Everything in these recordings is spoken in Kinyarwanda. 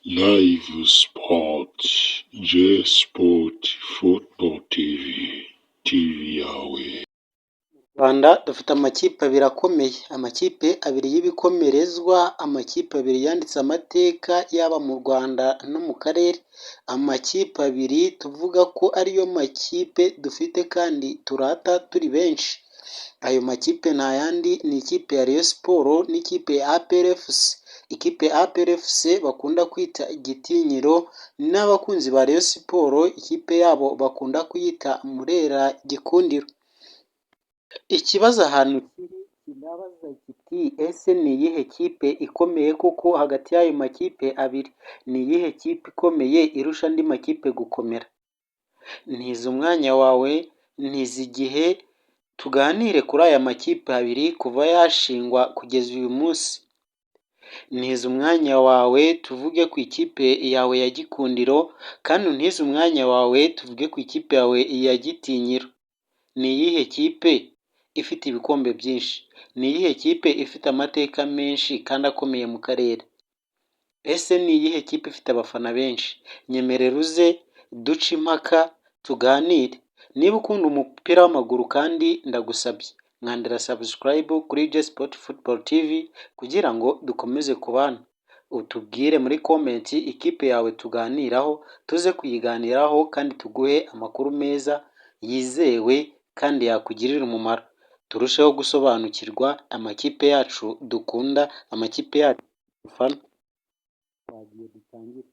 Live Sport, J Sport Football TV yawe. Rwanda dufite amakipe abiri akomeye, amakipe abiri y'ibikomerezwa, amakipe abiri yanditse amateka yaba mu Rwanda no mu karere, amakipe abiri tuvuga ko ariyo makipe dufite kandi turata turi benshi. Ayo makipe nta yandi ni ikipe ya Rayon Sports n'ikipe ya APR FC. Ikipe ya APR FC bakunda kwita igitinyiro n'abakunzi ba Rayon Sports ikipe yabo bakunda kuyita Murera Gikundiro. Ikibazo ahantu kiri kirabaza kiti ese ni iyihe kipe ikomeye koko hagati y'ayo makipe abiri? Ni iyihe kipe ikomeye irusha andi makipe gukomera? Ntiza umwanya wawe, ntiza igihe, tuganire kuri aya makipe abiri kuva yashingwa kugeza uyu munsi. Ntiza umwanya wawe tuvuge ku ikipe yawe ya Gikundiro, kandi untize umwanya wawe tuvuge ku ikipe yawe ya Gitinyiro. Ni iyihe kipe ifite ibikombe byinshi? Ni iyihe kipe ifite amateka menshi kandi akomeye mu karere? Ese ni iyihe kipe ifite abafana benshi? Nyemerera uze duce impaka tuganire. Niba ukunda umupira w'amaguru kandi ndagusabye nkandira subscribe kuri J Sport Football TV kugira ngo dukomeze kubana. Utubwire muri comment ikipe yawe tuganiraho, tuze kuyiganiraho kandi tuguhe amakuru meza yizewe kandi yakugirira umumaro. Turusheho gusobanukirwa amakipe yacu dukunda, amakipe yacu dufana. Twagiye dutangire.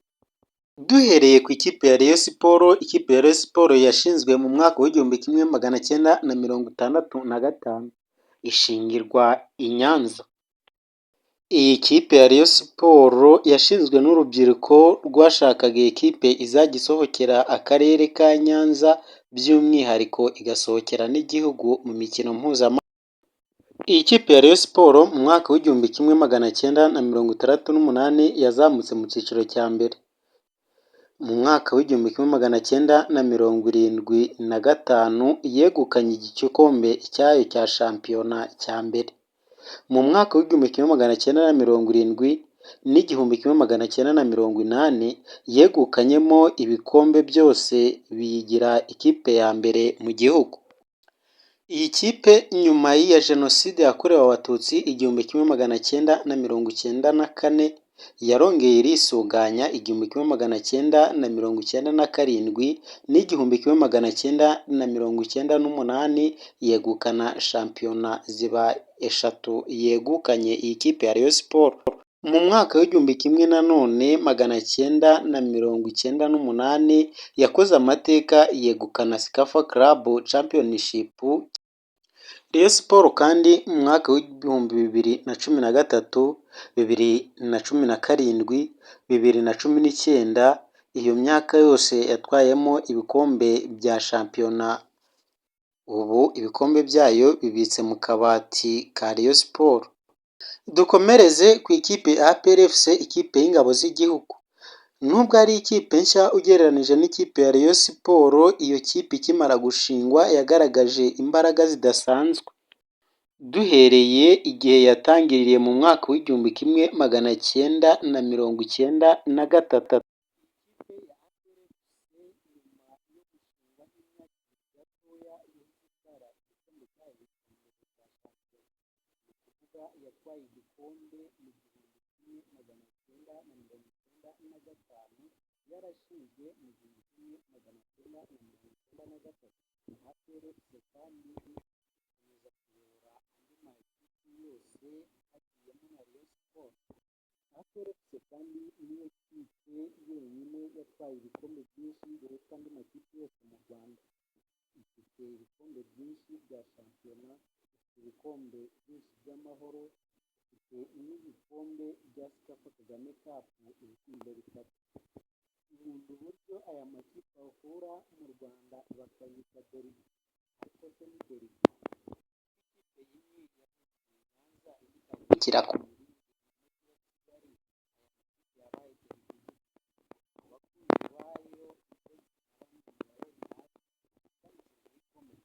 Duhereye ku ikipe ya Rayon Sports, ikipe ya Rayon Sports yashinzwe mu mwaka w'1965 ishingirwa i Nyanza. Iyi kipe ya Rayon Sports yashinzwe n'urubyiruko rwashakaga ikipe izajya isohokera akarere ka Nyanza, by'umwihariko igasohokera n'igihugu mu mikino mpuzamahanga. Iyi kipe ya Rayon Sports mu mwaka w'1968 yazamutse mu cyiciro cya mbere. Mu mwaka w'1975 yegukanye igikombe cyayo cya shampiyona cya mbere. Mu mwaka w'1970 n'1980 yegukanyemo ibikombe byose biyigira ikipe ya mbere mu gihugu. Iyi kipe nyuma y'iya Jenoside yakorewe Abatutsi 1994 yarongeye irisuganya 1997 n'1998 yegukana shampiyona ziba eshatu yegukanye iyi kipe ya Rayon Sports. Mu mwaka w'1998 yakoze amateka yegukana Sekafa Club Championship. Rayon Sports kandi mu mwaka w'2013, 2017, 2019 iyo myaka yose yatwayemo ibikombe bya shampiyona. Ubu ibikombe byayo bibitse mu kabati ka Rayon Sports. Dukomereze ku ikipe ya APR FC, ikipe y'ingabo z'igihugu. Nubwo ari ikipe nshya ugereranije n'ikipe ya Rayon Sports, iyo kipe ikimara gushingwa yagaragaje imbaraga zidasanzwe. Duhereye igihe yatangiriye mu mwaka w'1993. Yatwaye igikombe mu 1995, yarashinzwe mu 1993. APR FC kandi ikomeza kuyobora andi makipe yose hagiyemo na Rayon Sports. APR FC kandi niyo kipe yonyine yatwaye ibikombe byinshi biruta andi makipe yose mu Rwanda. Ifite ibikombe byinshi bya shampiyona, ibikombe byinshi by'amahoro, ifite n'ibikombe bya Sekafa Kagame Cup, ibikombe bitatu. Nkunda uburyo aya makipe ahura mu Rwanda bakayita derby, ariko se ni derby? Ikipe y'imwe Nyanza ikikira ku Kigali, aya makipe yabaye derby. Abakunzi bayo abandi murabona hasi kandi ibikomeye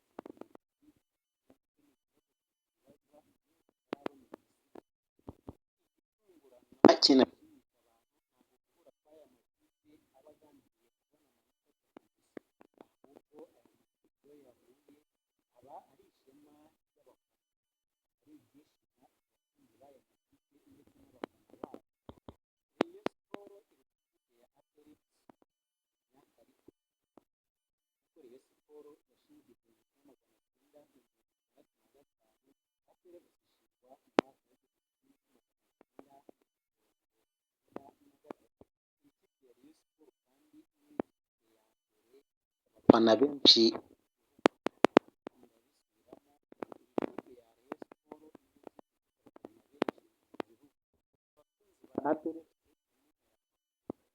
abafana benshi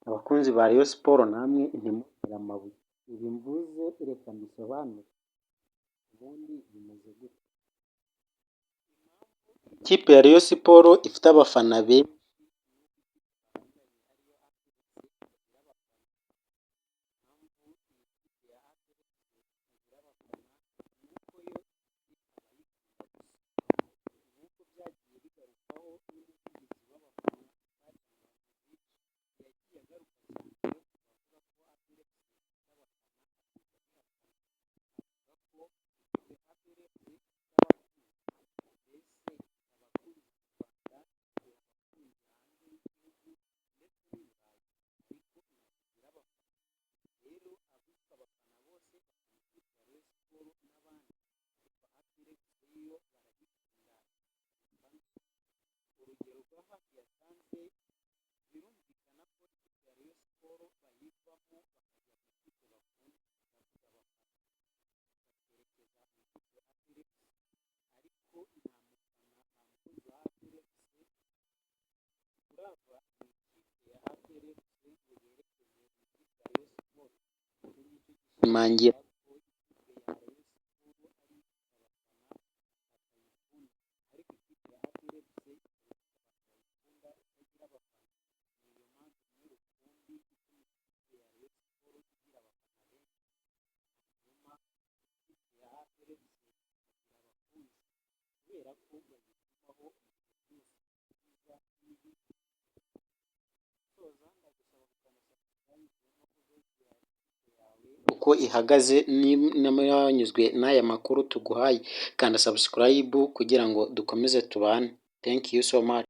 abakunzi ba Rayon Sports namwe ntimuntere amabuye, ibi mvuze reka mbisobanure ubundi bimeze gute. Ikipe ya Rayon Sports ifite abafana benshi bashimangira uko ihagaze. Niba wanyuzwe n'aya makuru tuguhaye, kanda subscribe kugira ngo dukomeze tubane. Thank you so much.